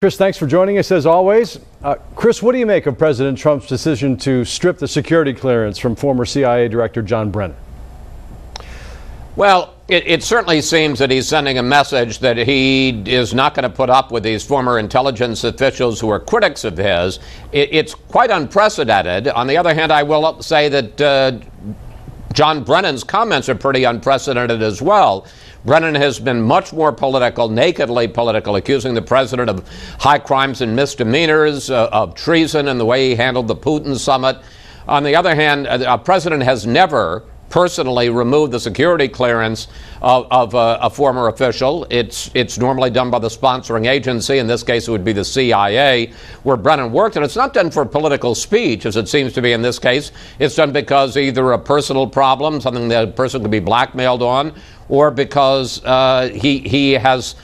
Chris, thanks for joining us as always. Chris, what do you make of President Trump's decision to strip the security clearance from former CIA Director John Brennan? Well, it certainly seems that he's sending a message that he is not going to put up with these former intelligence officials who are critics of his. It's quite unprecedented. On the other hand, I will say that John Brennan's comments are pretty unprecedented as well. Brennan has been much more political, nakedly political, accusing the president of high crimes and misdemeanors, of treason and the way he handled the Putin summit. On the other hand, a president has never personally removed the security clearance of a former official. It's normally done by the sponsoring agency. In this case, it would be the CIA, where Brennan worked. And it's not done for political speech, as it seems to be in this case. It's done because either a personal problem, something that a person could be blackmailed on, or because he has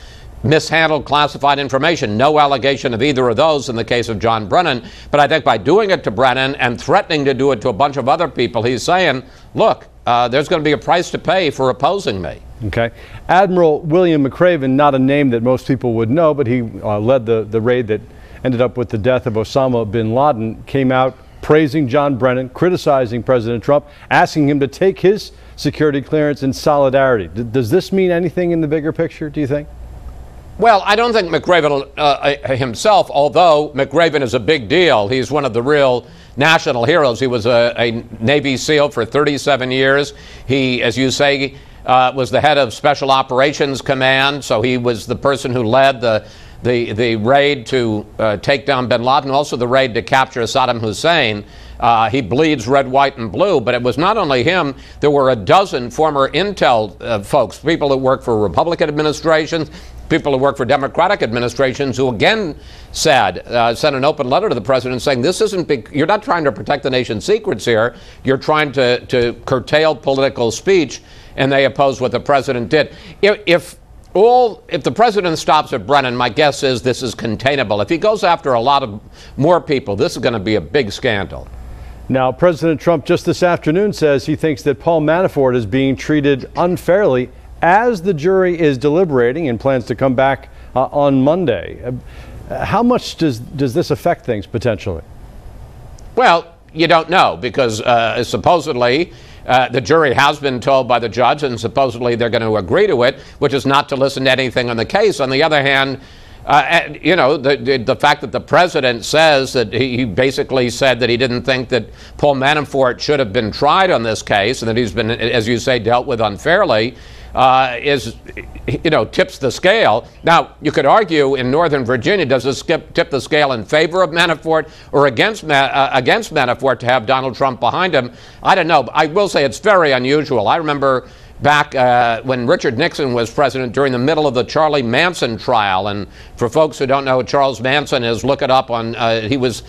mishandled classified information. No allegation of either of those in the case of John Brennan. But I think by doing it to Brennan and threatening to do it to a bunch of other people, he's saying, look, there's going to be a price to pay for opposing me. Okay. Admiral William Mcraven, not a name that most people would know, but he led the raid that ended up with the death of Osama bin Laden, came out praising John Brennan, criticizing President Trump, asking him to take his security clearance in solidarity. Does this mean anything in the bigger picture, do you think? Well, I don't think Mcraven himself, although Mcraven is a big deal, he's one of the real national heroes. He was a Navy SEAL for 37 years. He, as you say, was the head of Special Operations Command, so he was the person who led the raid to take down bin Laden, also the raid to capture Saddam Hussein. He bleeds red, white, and blue, but it was not only him. There were a dozen former intel folks, people that worked for Republican administrations, people who work for Democratic administrations, who again sent an open letter to the president saying, this isn't big, you're not trying to protect the nation's secrets here, you're trying to curtail political speech, and they oppose what the president did. If the president stops at Brennan, my guess is this is containable. If he goes after a lot of more people, this is going to be a big scandal. Now, President Trump just this afternoon says he thinks that Paul Manafort is being treated unfairly as the jury is deliberating and plans to come back on Monday. How much does this affect things potentially? Well, you don't know, because supposedly the jury has been told by the judge, and supposedly they're going to agree to it, which is not to listen to anything on the case. On the other hand, the fact that the president says that he basically said that he didn't think that Paul Manafort should have been tried on this case, and that he's been, as you say, dealt with unfairly, tips the scale. Now, you could argue in Northern Virginia, does this tip the scale in favor of Manafort or against Manafort to have Donald Trump behind him? I don't know. But I will say it's very unusual. I remember back when Richard Nixon was president during the middle of the Charlie Manson trial. And for folks who don't know who Charles Manson is, look it up on, he was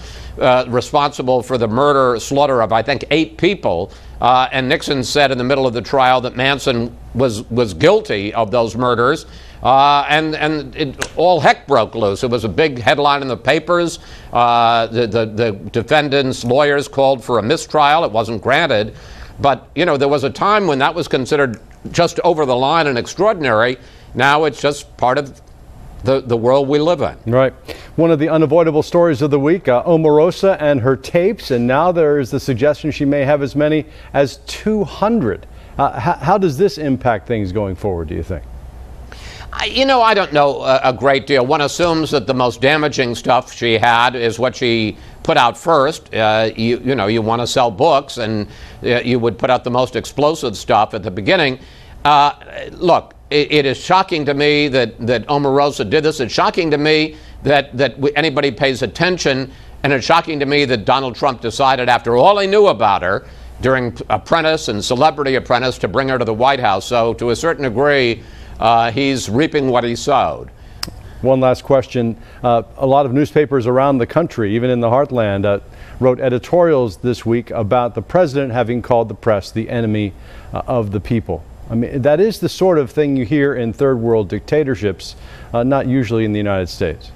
responsible for the slaughter of, I think, 8 people. And Nixon said in the middle of the trial that Manson was guilty of those murders. And all heck broke loose. It was a big headline in the papers. The defendant's lawyers called for a mistrial. It wasn't granted. But, there was a time when that was considered just over the line and extraordinary. Now it's just part of the world we live in. Right. One of the unavoidable stories of the week, Omarosa and her tapes, and now there is the suggestion she may have as many as 200. How does this impact things going forward, do you think? I don't know a great deal. One assumes that the most damaging stuff she had is what she put out first. You want to sell books, and you would put out the most explosive stuff at the beginning. Look, it is shocking to me that Omarosa did this. It's shocking to me that anybody pays attention, and it's shocking to me that Donald Trump decided, after all he knew about her during Apprentice and Celebrity Apprentice, to bring her to the White House. So to a certain degree, he's reaping what he sowed. One last question. A lot of newspapers around the country, even in the heartland, wrote editorials this week about the president having called the press the enemy of the people. I mean, that is the sort of thing you hear in third world dictatorships, not usually in the United States.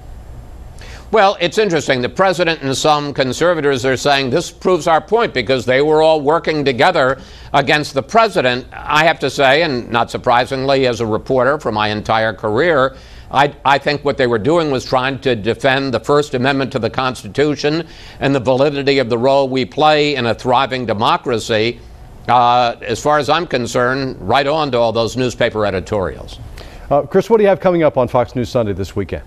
Well, it's interesting. The president and some conservators are saying this proves our point because they were all working together against the president. I have to say, and not surprisingly, as a reporter for my entire career, I think what they were doing was trying to defend the First Amendment to the Constitution and the validity of the role we play in a thriving democracy. As far as I'm concerned, right on to all those newspaper editorials. Chris, what do you have coming up on Fox News Sunday this weekend?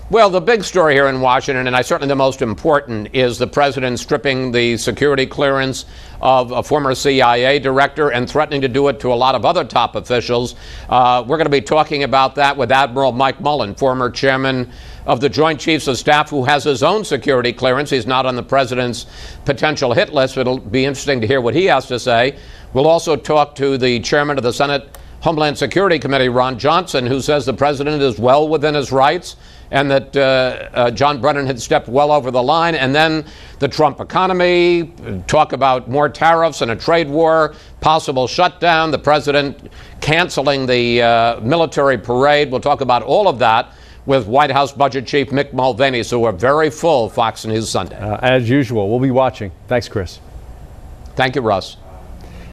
Well, the big story here in Washington, and certainly the most important, is the president stripping the security clearance of a former CIA director and threatening to do it to a lot of other top officials. We're going to be talking about that with Admiral Mike Mullen, former chairman of the Joint Chiefs of Staff, who has his own security clearance. He's not on the president's potential hit list. It'll be interesting to hear what he has to say. We'll also talk to the chairman of the Senate Homeland Security Committee, Ron Johnson, who says the president is well within his rights and that John Brennan had stepped well over the line. And then the Trump economy, talk about more tariffs and a trade war, possible shutdown, the president canceling the military parade. We'll talk about all of that with White House Budget Chief Mick Mulvaney. So we're very full Fox News Sunday. As usual, we'll be watching. Thanks, Chris. Thank you, Russ.